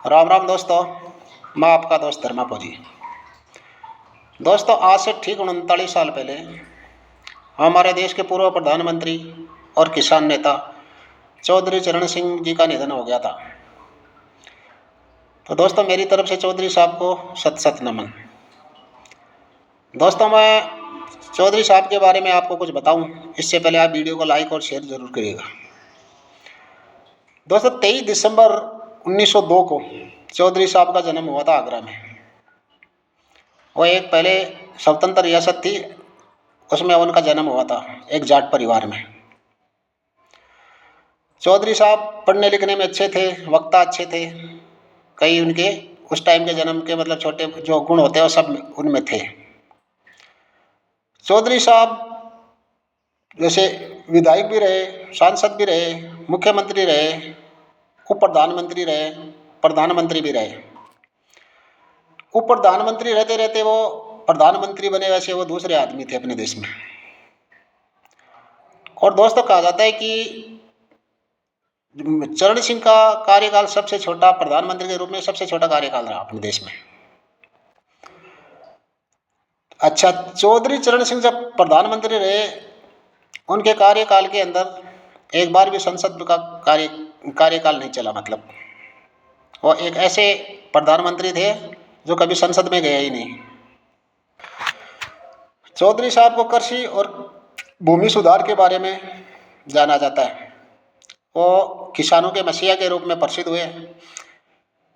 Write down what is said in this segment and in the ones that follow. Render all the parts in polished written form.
राम राम दोस्तों, मैं आपका दोस्त धर्मा फौजी। दोस्तों, आज से ठीक 39 साल पहले हमारे देश के पूर्व प्रधानमंत्री और किसान नेता चौधरी चरण सिंह जी का निधन हो गया था। तो दोस्तों, मेरी तरफ से चौधरी साहब को सत सत नमन। दोस्तों, मैं चौधरी साहब के बारे में आपको कुछ बताऊं, इससे पहले आप वीडियो को लाइक और शेयर जरूर करिएगा। दोस्तों, 23 दिसंबर 1902 को चौधरी साहब का जन्म हुआ था आगरा में। वो एक पहले स्वतंत्र रियासत थी, उसमें उनका जन्म हुआ था एक जाट परिवार में। चौधरी साहब पढ़ने लिखने में अच्छे थे, वक्ता अच्छे थे। कई उनके उस टाइम के जन्म के मतलब छोटे जो गुण होते हैं वो सब उनमें थे। चौधरी साहब जैसे विधायक भी रहे, सांसद भी रहे, मुख्यमंत्री रहे, उप प्रधानमंत्री रहे, प्रधानमंत्री भी रहे। उप प्रधानमंत्री रहते रहते वो प्रधानमंत्री बने, वैसे वो दूसरे आदमी थे अपने देश में। और दोस्तों, कहा जाता है कि चरण सिंह का कार्यकाल सबसे छोटा, प्रधानमंत्री के रूप में सबसे छोटा कार्यकाल रहा अपने देश में। अच्छा, चौधरी चरण सिंह जब प्रधानमंत्री रहे, उनके कार्यकाल के अंदर एक बार भी संसद का कार्यकाल नहीं चला। मतलब वो एक ऐसे प्रधानमंत्री थे जो कभी संसद में गए ही नहीं। चौधरी साहब को कृषि और भूमि सुधार के बारे में जाना जाता है। वो किसानों के मसीहा के रूप में प्रसिद्ध हुए।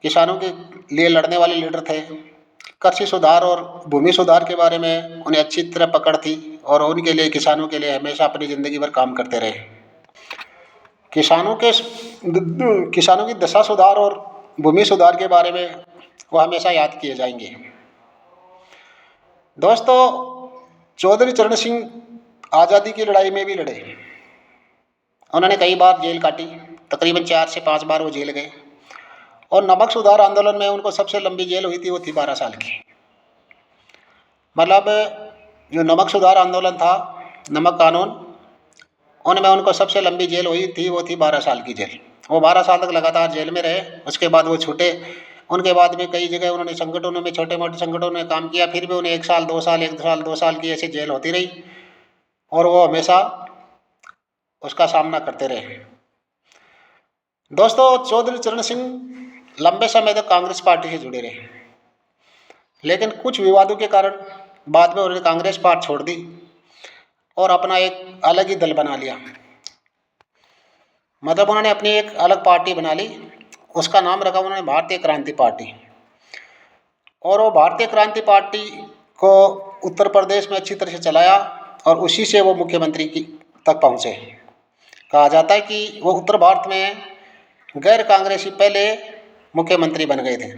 किसानों के लिए लड़ने वाले लीडर थे। कृषि सुधार और भूमि सुधार के बारे में उन्हें अच्छी तरह पकड़ थी और उनके लिए, किसानों के लिए हमेशा अपनी ज़िंदगी भर काम करते रहे। किसानों की दशा सुधार और भूमि सुधार के बारे में वो हमेशा याद किए जाएंगे। दोस्तों, चौधरी चरण सिंह आज़ादी की लड़ाई में भी लड़े। उन्होंने कई बार जेल काटी, तकरीबन 4 से 5 बार वो जेल गए। और नमक सुधार आंदोलन में उनको सबसे लंबी जेल हुई थी, वो थी 12 साल की। मतलब जो नमक सुधार आंदोलन था, नमक कानून, उनमें उनको सबसे लंबी जेल हुई थी, वो थी 12 साल की जेल। वो 12 साल तक लगातार जेल में रहे। उसके बाद वो छूटे। उनके बाद में कई जगह उन्होंने संगठनों में, छोटे मोटे संगठनों में काम किया। फिर भी उन्हें 1 साल 2 साल 1 साल 2 साल की ऐसी जेल होती रही और वो हमेशा उसका सामना करते रहे। दोस्तों, चौधरी चरण सिंह लंबे समय तक कांग्रेस पार्टी से जुड़े रहे, लेकिन कुछ विवादों के कारण बाद में उन्होंने कांग्रेस पार्टी छोड़ दी और अपना एक अलग ही दल बना लिया। मतलब उन्होंने अपनी एक अलग पार्टी बना ली। उसका नाम रखा उन्होंने भारतीय क्रांति पार्टी। और वो भारतीय क्रांति पार्टी को उत्तर प्रदेश में अच्छी तरह से चलाया और उसी से वो मुख्यमंत्री तक पहुँचे। कहा जाता है कि वो उत्तर भारत में गैर कांग्रेसी पहले मुख्यमंत्री बन गए थे।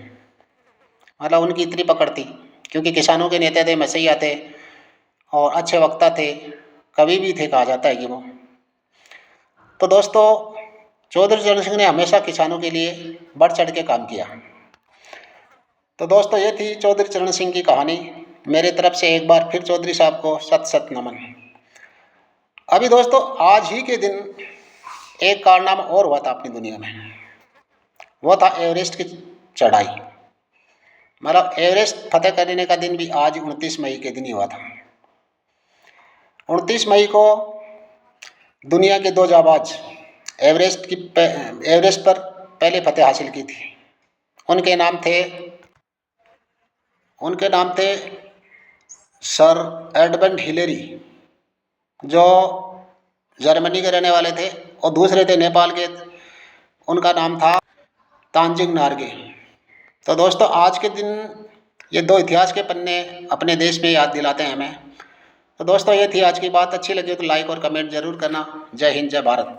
मतलब उनकी इतनी पकड़ थी, क्योंकि किसानों के नेता थे, मसीहा थे और अच्छे वक्ता थे, कवि भी थे, कहा जाता है कि वो। तो दोस्तों, चौधरी चरण सिंह ने हमेशा किसानों के लिए बढ़ चढ़ के काम किया। तो दोस्तों, ये थी चौधरी चरण सिंह की कहानी। मेरे तरफ से एक बार फिर चौधरी साहब को सत सत नमन। अभी दोस्तों, आज ही के दिन एक कारनामा और हुआ था अपनी दुनिया में। वो था एवरेस्ट की चढ़ाई। मतलब एवरेस्ट फतेह करने का दिन भी आज 29 मई के दिन ही हुआ था। 29 मई को दुनिया के 2 जाबाज एवरेस्ट पर पहले फतेह हासिल की थी। उनके नाम थे सर एडमंड हिलेरी, जो जर्मनी के रहने वाले थे, और दूसरे थे नेपाल के, उनका नाम था तानजिंग नार्गे। तो दोस्तों, आज के दिन ये 2 इतिहास के पन्ने अपने देश में याद दिलाते हैं हमें। तो दोस्तों, ये थी आज की बात। अच्छी लगी तो लाइक और कमेंट जरूर करना। जय हिंद, जय भारत।